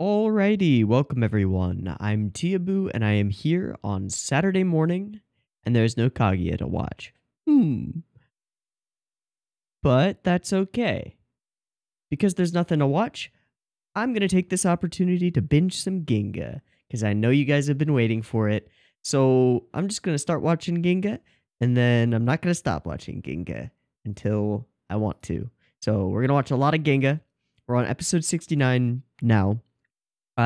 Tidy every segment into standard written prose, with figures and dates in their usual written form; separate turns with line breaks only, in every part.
Alrighty, welcome everyone. I'm Teeaboo and I am here on Saturday morning and there's no Kaguya to watch. But that's okay. Because there's nothing to watch, I'm going to take this opportunity to binge some Ginga because I know you guys have been waiting for it. So I'm just going to start watching Ginga and then I'm not going to stop watching Ginga until I want to. So we're going to watch a lot of Ginga. We're on episode 69 now.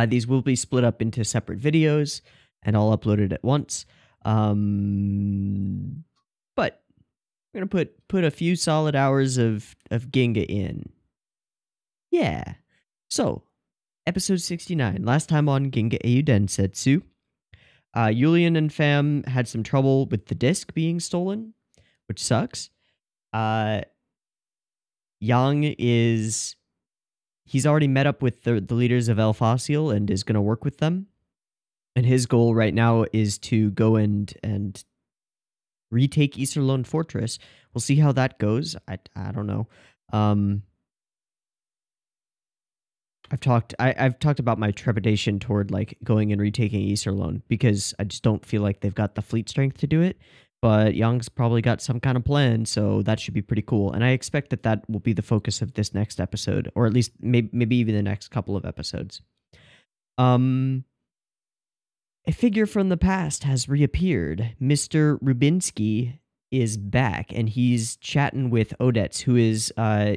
These will be split up into separate videos and all uploaded at once. But we're gonna put a few solid hours of Ginga in. Yeah. So, episode 69. Last time on Ginga Eiyuu Densetsu, Yulian and fam had some trouble with the disc being stolen, which sucks. Yang is... He's already met up with the leaders of El Fossil and is going to work with them. And his goal right now is to go and retake Easterlone Fortress. We'll see how that goes. I don't know. I've talked about my trepidation toward like going and retaking Easterlone because I just don't feel like they've got the fleet strength to do it. But Young's probably got some kind of plan, so that should be pretty cool. And I expect that that will be the focus of this next episode, or at least maybe even the next couple of episodes. A figure from the past has reappeared. Mr. Rubinsky is back, and he's chatting with Odets, who is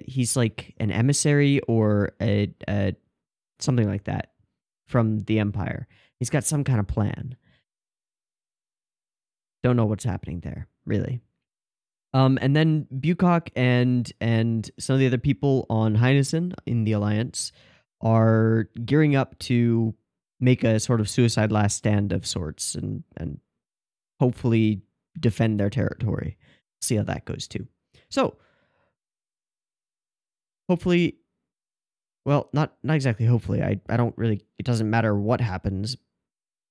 he's like an emissary or a something like that from the Empire. He's got some kind of plan. Don't know what's happening there, really. And then Bucock and some of the other people on Heinesen in the Alliance are gearing up to make a sort of suicide last stand of sorts and hopefully defend their territory. See how that goes too. So hopefully, well, not exactly hopefully. I don't really, it doesn't matter what happens.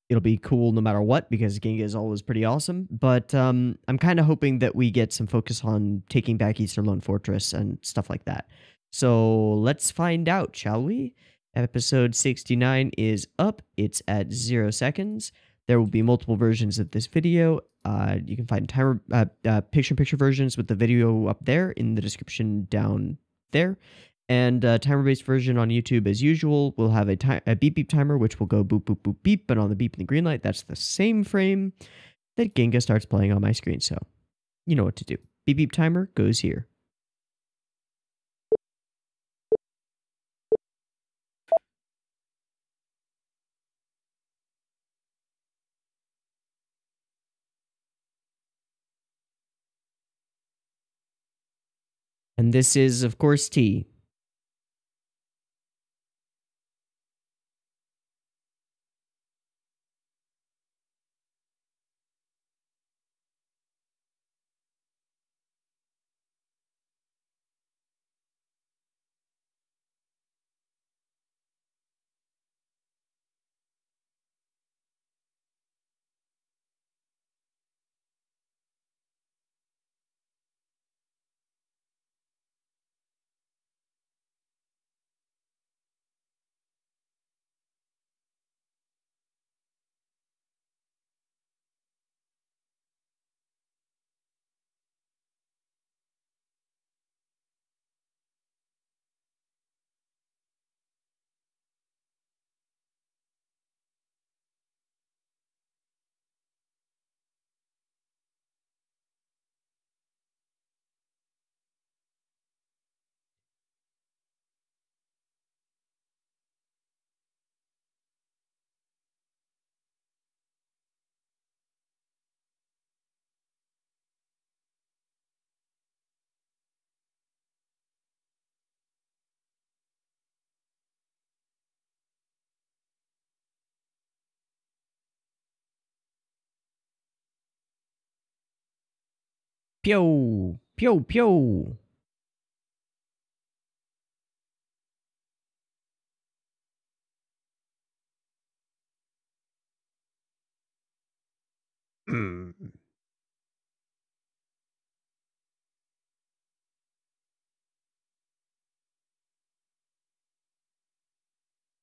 It'll be cool no matter what because Ginga is always pretty awesome. But I'm kind of hoping that we get some focus on taking back Easterlone Fortress and stuff like that. So let's find out, shall we? Episode 69 is up. It's at 0 seconds. There will be multiple versions of this video. You can find timer picture-in-picture versions with the video up there in the description down there. And timer-based version on YouTube, as usual, will have a beep-beep timer, which will go boop, boop, boop, beep. But on the beep and the green light, that's the same frame that Ginga starts playing on my screen. So you know what to do. Beep-beep timer goes here. And this is, of course, T. Pew! Pew, pew!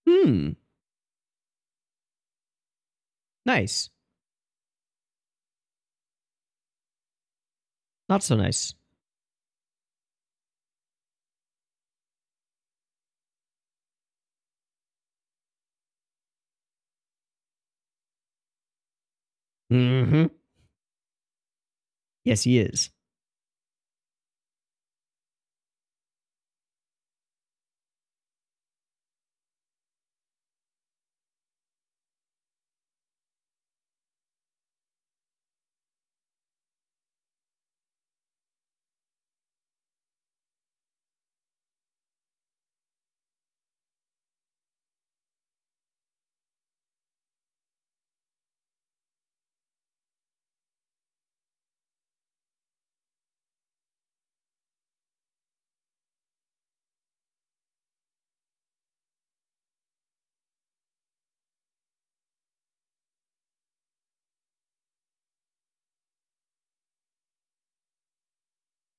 Hmm. Nice. Not so nice. Mm-hmm. Yes, he is.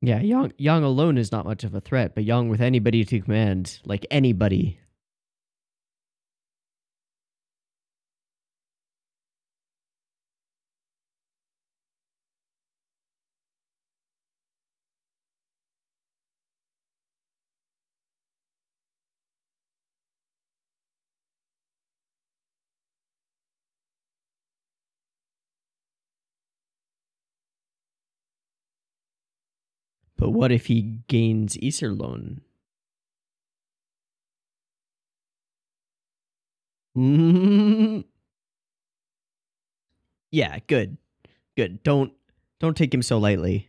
Yeah, Yang alone is not much of a threat, but Yang with anybody to command, like anybody. But what if he gains Iserlohn? Yeah, good. Good. Don't take him so lightly.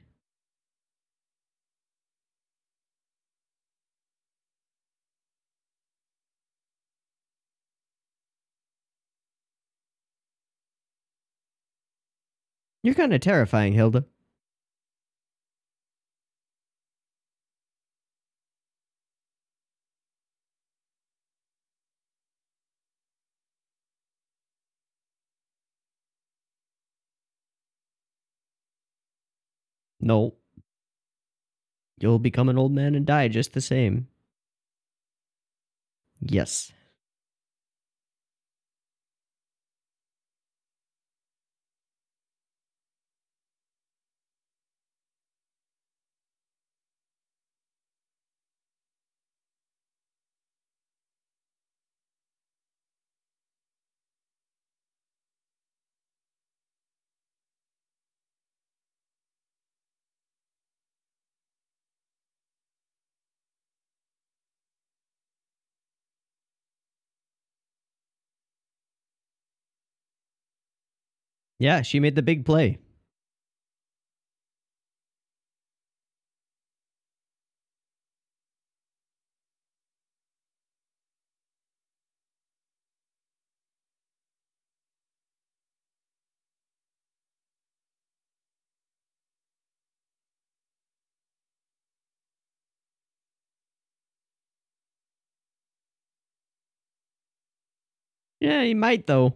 You're kind of terrifying, Hilda. No, you'll become an old man and die just the same. Yes. Yeah, she made the big play. Yeah, he might though.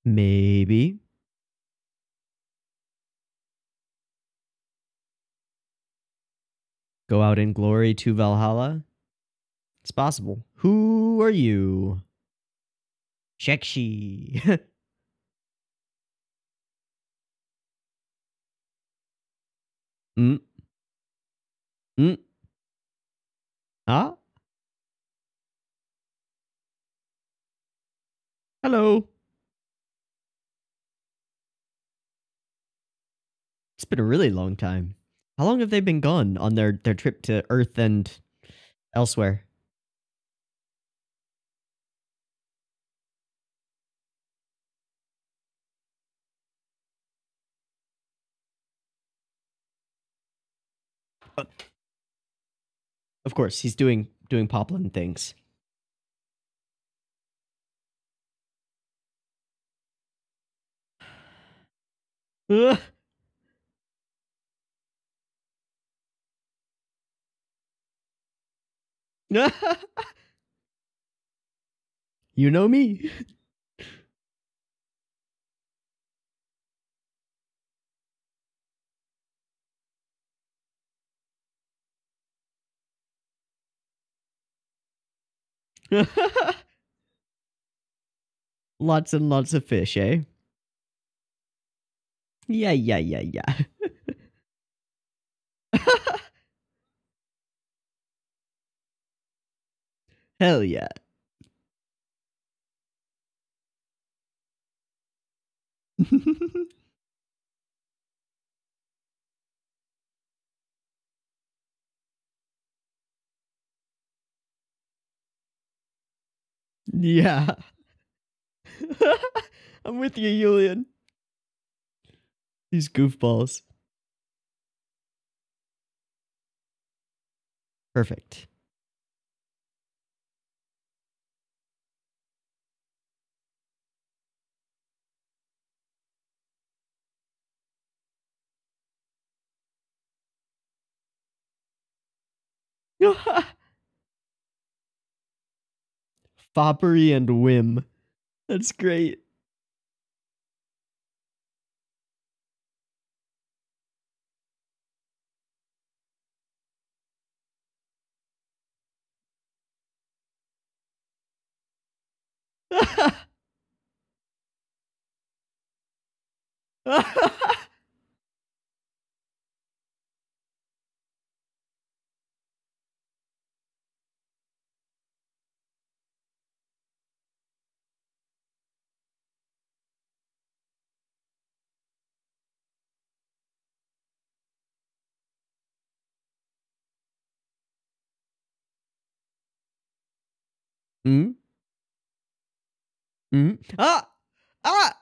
Maybe. Go out in glory to Valhalla. It's possible. Who are you? Shekshi. mm, mm. Ah? Hello. It's been a really long time. How long have they been gone on their trip to Earth and elsewhere? Uh, Of course, he's doing Poplin things. Ugh. You know me. Lots and lots of fish, eh? Yeah, yeah, yeah, yeah. Hell yeah. Yeah. I'm with you, Julian. These goofballs. Perfect. Foppery and whim. That's great. Hmm? Hmm? Ah! Ah!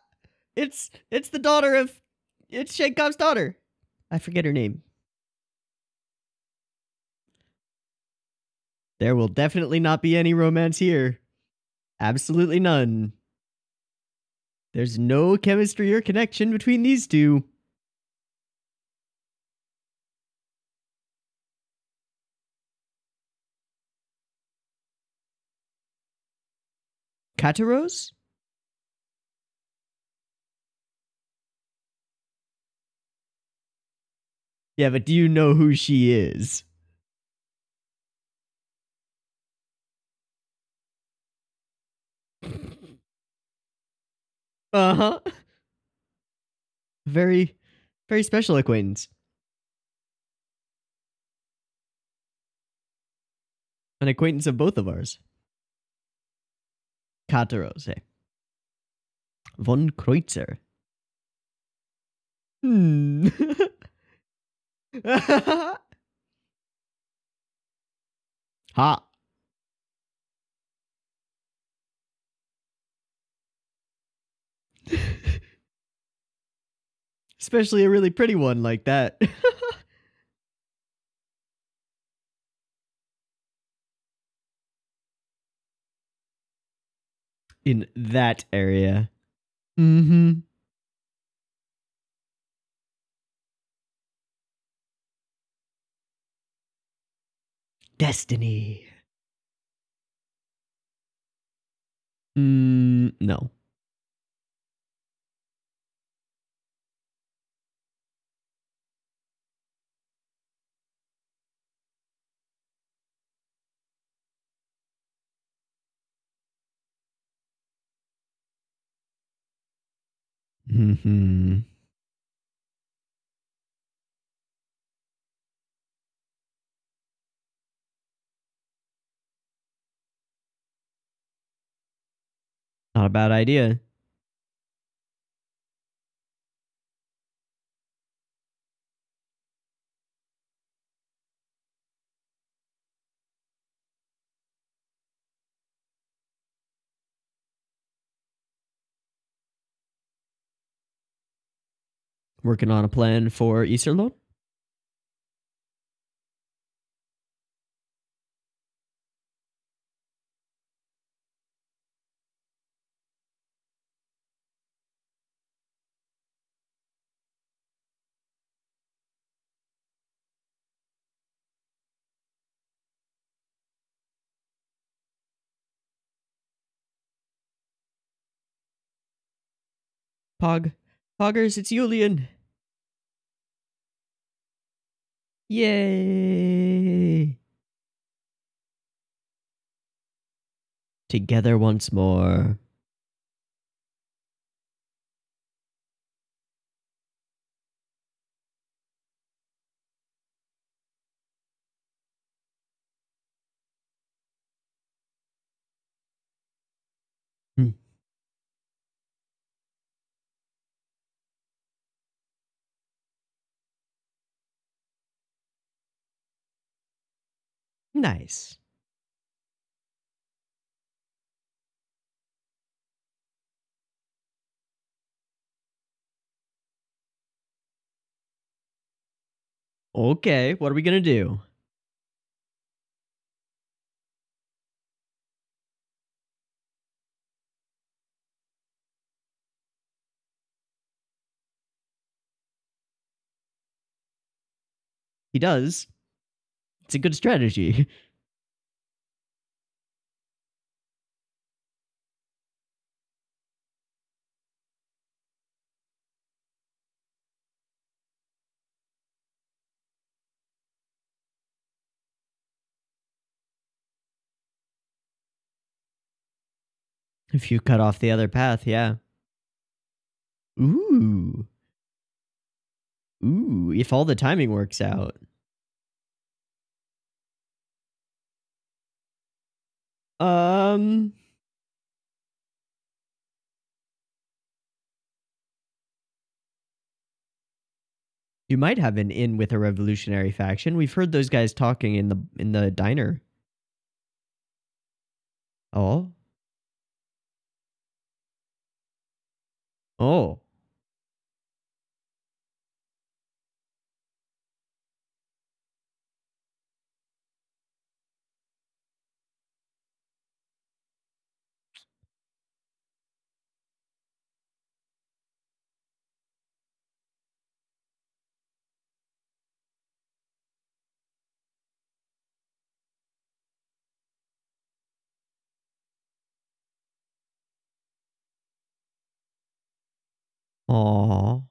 It's the daughter of it's Shenkov's daughter. I forget her name. There will definitely not be any romance here. Absolutely none. There's no chemistry or connection between these two. Kataros? Yeah, but do you know who she is? Uh-huh. Very, very special acquaintance. An acquaintance of both of ours. Kataros, hey. Von Kreutzer. Hmm. Ha. Especially a really pretty one like that. In that area. Mm-hmm. Destiny. No. Mm-hmm. Not a bad idea. Working on a plan for Easterload? Pog. Poggers, it's Julian. Yay! Together once more. Hmm. Nice. Okay, what are we gonna do? He does. It's a good strategy. If you cut off the other path, yeah. Ooh. Ooh, if all the timing works out. Um, you might have an in with a revolutionary faction. We've heard those guys talking in the diner. Oh. Oh. Aw.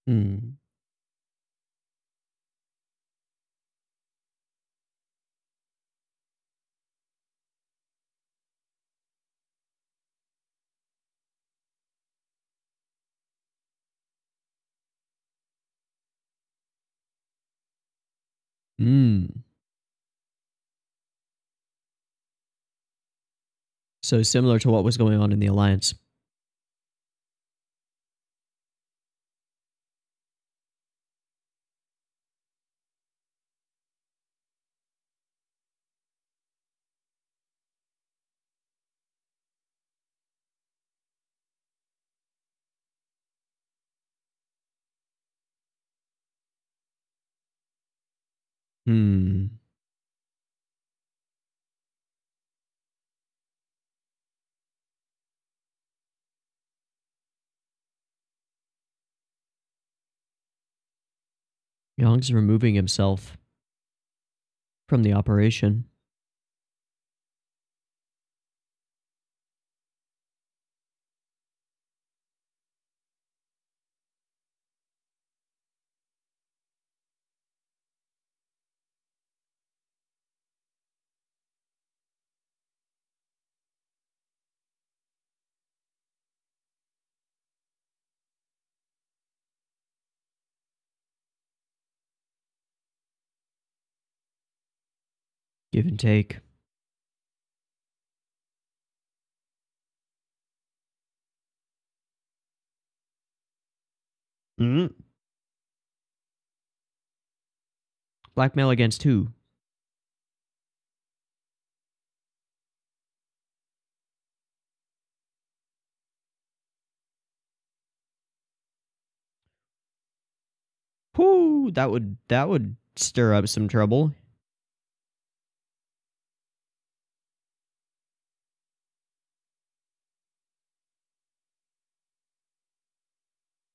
Hmm. Hmm. So similar to what was going on in the Alliance. Hmm. Yong's removing himself from the operation. Give and take. Mm. Blackmail against who? Whoo, that would stir up some trouble.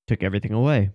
Took everything away.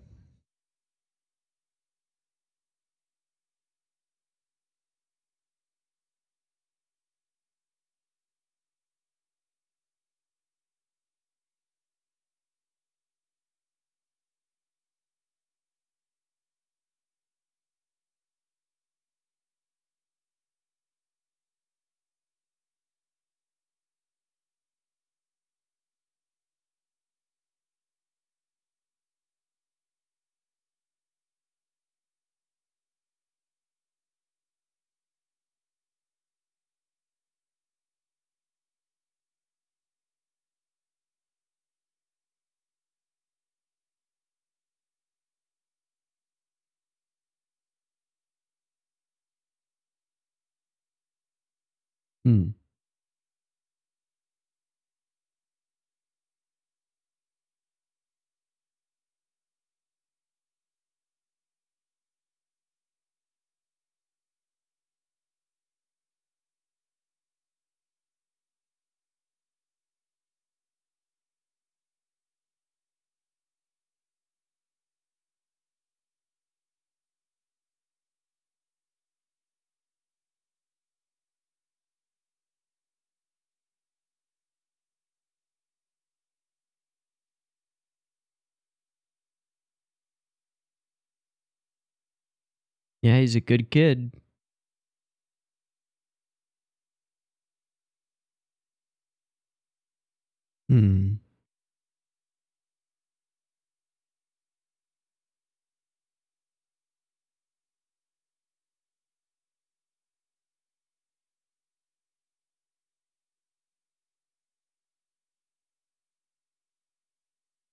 Hmm. Yeah, he's a good kid. Hmm.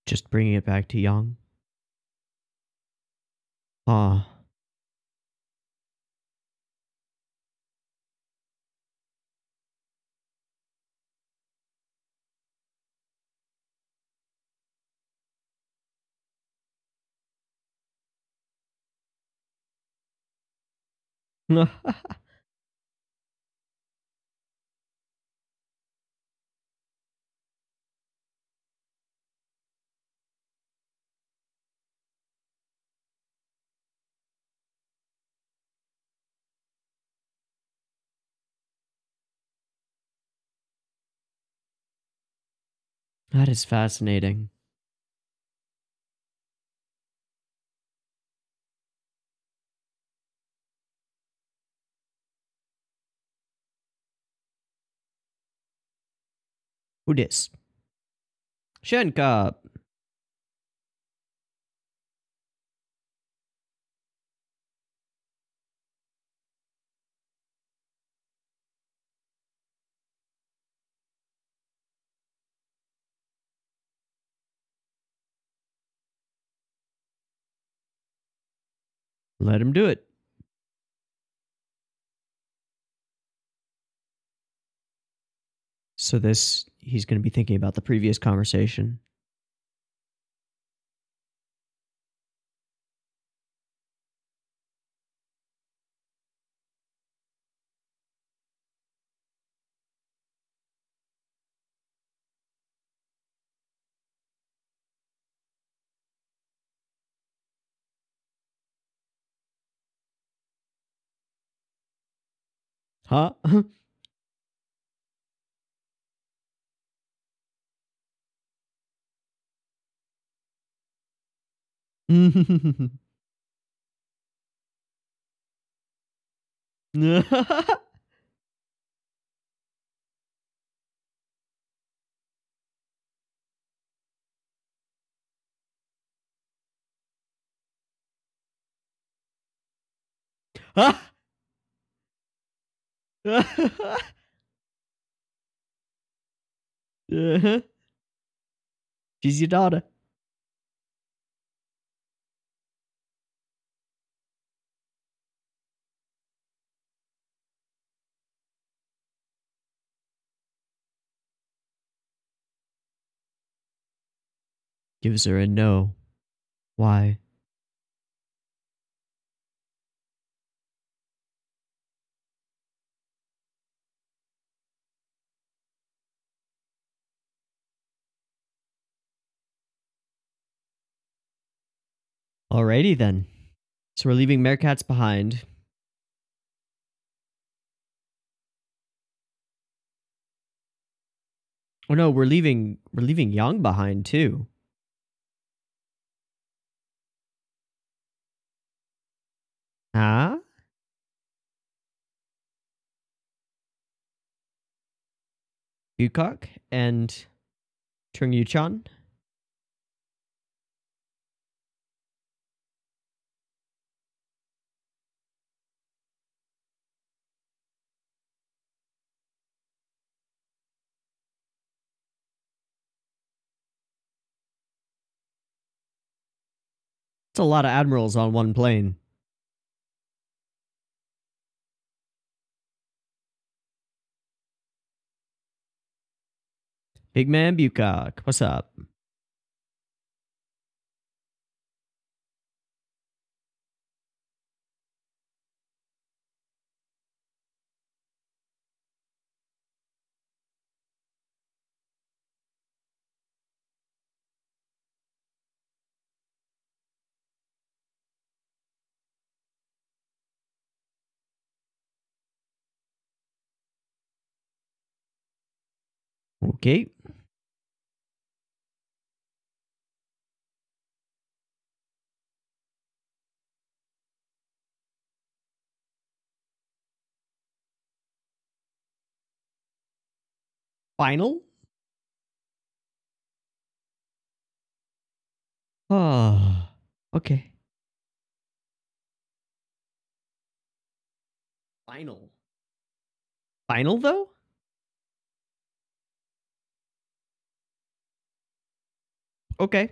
Just bringing it back to young. Ah. That is fascinating. Who dis? Shenka. Let him do it. So he's going to be thinking about the previous conversation. Huh? She's your daughter. Gives her a no. Why? Alrighty then. So we're leaving Meerkats behind. Oh no, we're leaving Yang behind too. Huh? Bukak and Chung Yu-chan. It's a lot of admirals on one plane. Big man Bukak, what's up? Okay. Final? Oh, okay. Final. Final though? Okay.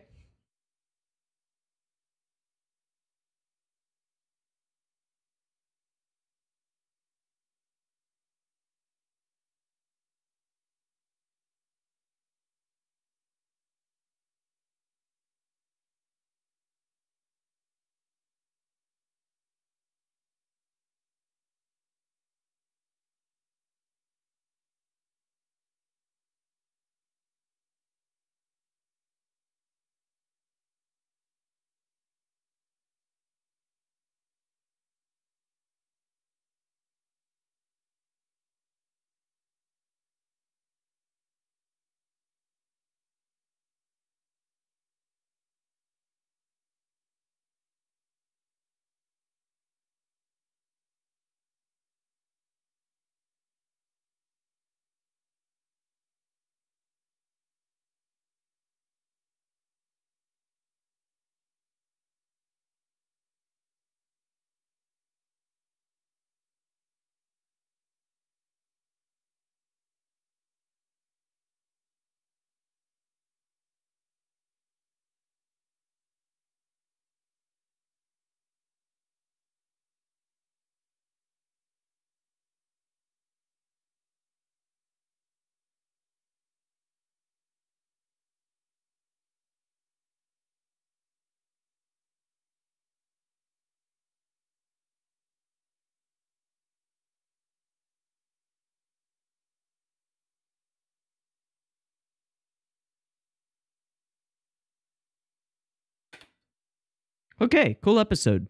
Okay, cool episode.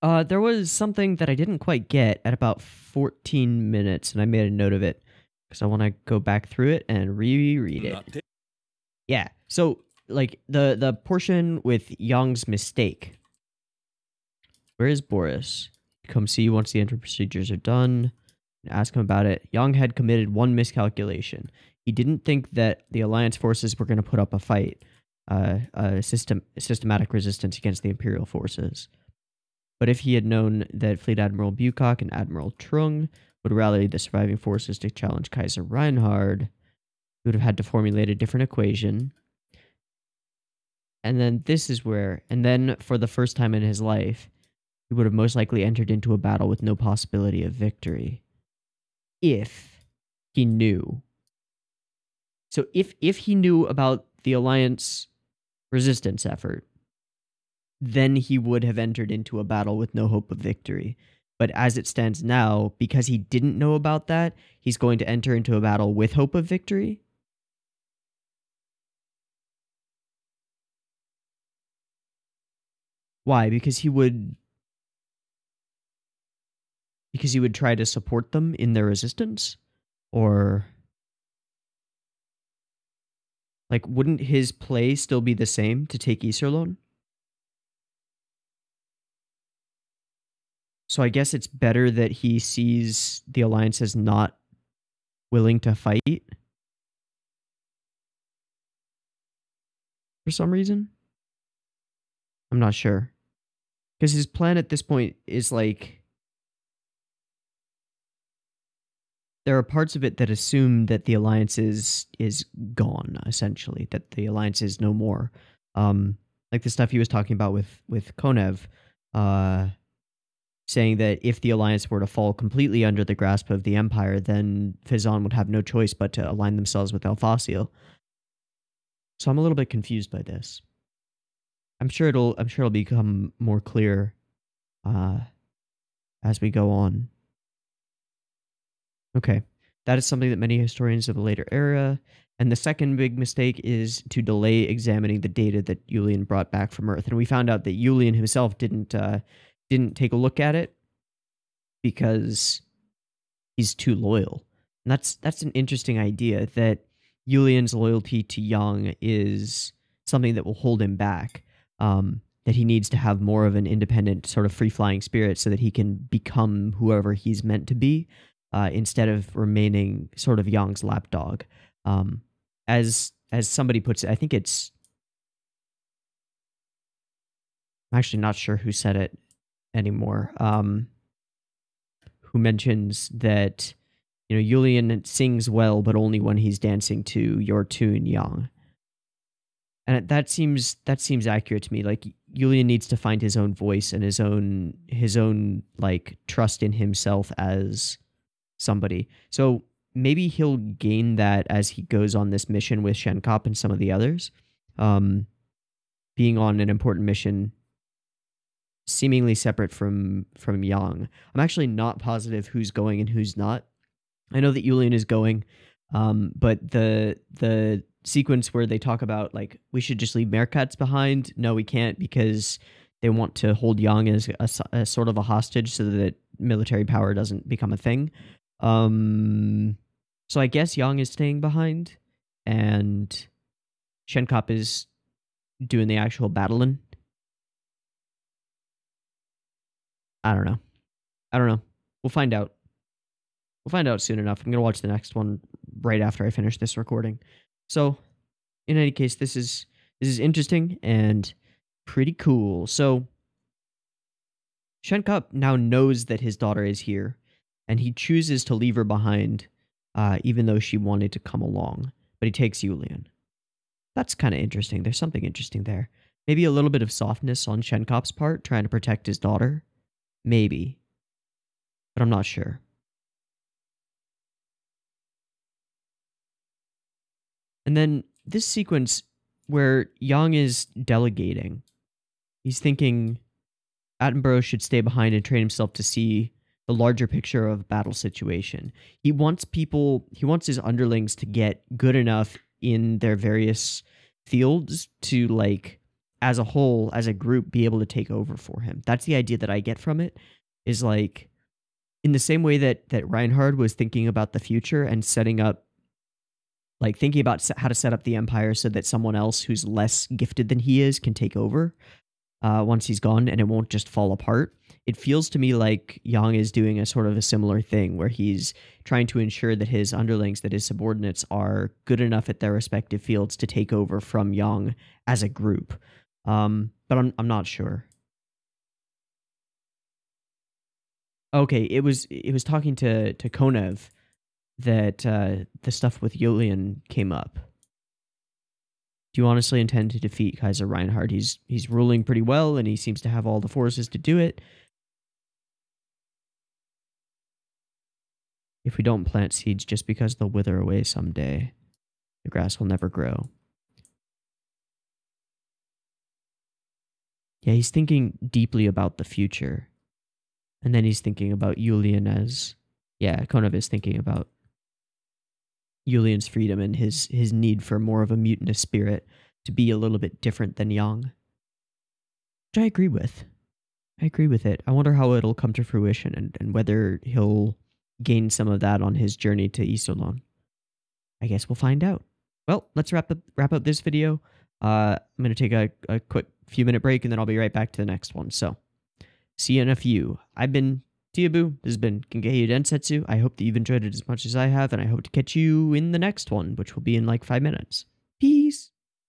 There was something that I didn't quite get at about 14 minutes, and I made a note of it because I want to go back through it and reread it. Yeah, so like the portion with Young's mistake. Where is Boris? Come see you once the entry procedures are done. Ask him about it. Young had committed one miscalculation. He didn't think that the Alliance forces were going to put up a fight, systematic resistance against the Imperial forces. But if he had known that Fleet Admiral Bukak and Admiral Trung would rally the surviving forces to challenge Kaiser Reinhard, he would have had to formulate a different equation. And then this is where, and then for the first time in his life, he would have most likely entered into a battle with no possibility of victory. If he knew. So if he knew about the Alliance resistance effort, then he would have entered into a battle with no hope of victory. But as it stands now, because he didn't know about that, he's going to enter into a battle with hope of victory. Why? Because he would try to support them in their resistance? Or like, wouldn't his play still be the same to take Iserlohn? So I guess it's better that he sees the Alliance as not willing to fight for some reason. I'm not sure. Because his plan at this point is like, there are parts of it that assume that the Alliance is gone, essentially, that the Alliance is no more. Like the stuff he was talking about with Konev, saying that if the Alliance were to fall completely under the grasp of the Empire, then Fizan would have no choice but to align themselves with Elfasio. So I'm a little bit confused by this. I'm sure it'll become more clear as we go on. Okay, that is something that many historians of the later era. And the second big mistake is to delay examining the data that Julian brought back from Earth. And we found out that Julian himself didn't take a look at it because he's too loyal. And that's an interesting idea, that Julian's loyalty to Yang is something that will hold him back. That he needs to have more of an independent sort of free-flying spirit so that he can become whoever he's meant to be, instead of remaining sort of Yang's lapdog. As somebody puts it, I think it's... I'm actually not sure who said it anymore. Who mentions that, you know, Julian sings well, but only when he's dancing to your tune, Yang. And that seems accurate to me. Like, Julian needs to find his own voice and his own like trust in himself as somebody. So maybe he'll gain that as he goes on this mission with Shenkop and some of the others. Being on an important mission seemingly separate from Yang. I'm actually not positive who's going and who's not. I know that Julian is going, but the sequence where they talk about, like, we should just leave Meerkats behind. No, we can't, because they want to hold Yang as a sort of a hostage so that military power doesn't become a thing. So I guess Yang is staying behind, and Shenkop is doing the actual battling. I don't know. We'll find out. We'll find out soon enough. I'm going to watch the next one right after I finish this recording. So, in any case, this is interesting and pretty cool. So, Shenkop now knows that his daughter is here, and he chooses to leave her behind, even though she wanted to come along. But he takes Julian. That's kind of interesting. There's something interesting there. Maybe a little bit of softness on Shenkop's part, trying to protect his daughter. Maybe. But I'm not sure. And then this sequence where Yang is delegating. He's thinking Attenborough should stay behind and train himself to see the larger picture of a battle situation. He wants his underlings to get good enough in their various fields to, like, as a whole, as a group, be able to take over for him. That's the idea that I get from it, is like, in the same way that Reinhard was thinking about the future and setting up, like, thinking about how to set up the Empire so that someone else who's less gifted than he is can take over once he's gone, and it won't just fall apart. It feels to me like Yang is doing a sort of a similar thing, where he's trying to ensure that his underlings, that his subordinates, are good enough at their respective fields to take over from Yang as a group. But I'm not sure. Okay, it was talking to Konev that the stuff with Julian came up. Do you honestly intend to defeat Kaiser Reinhard? He's ruling pretty well, and he seems to have all the forces to do it. If we don't plant seeds just because they'll wither away someday, the grass will never grow. Yeah, he's thinking deeply about the future. And then he's thinking about Julian as... Yeah, Konoha is thinking about Julian's freedom and his need for more of a mutinous spirit to be a little bit different than Yang. Which I agree with. I agree with it. I wonder how it'll come to fruition and whether he'll gain some of that on his journey to Isolon. I guess we'll find out. Well, let's wrap up this video. I'm going to take a quick few minute break and then I'll be right back to the next one. So, see you in a few. I've been Teeaboo. This has been Ginga Densetsu. I hope that you've enjoyed it as much as I have, and I hope to catch you in the next one, which will be in like 5 minutes. Peace!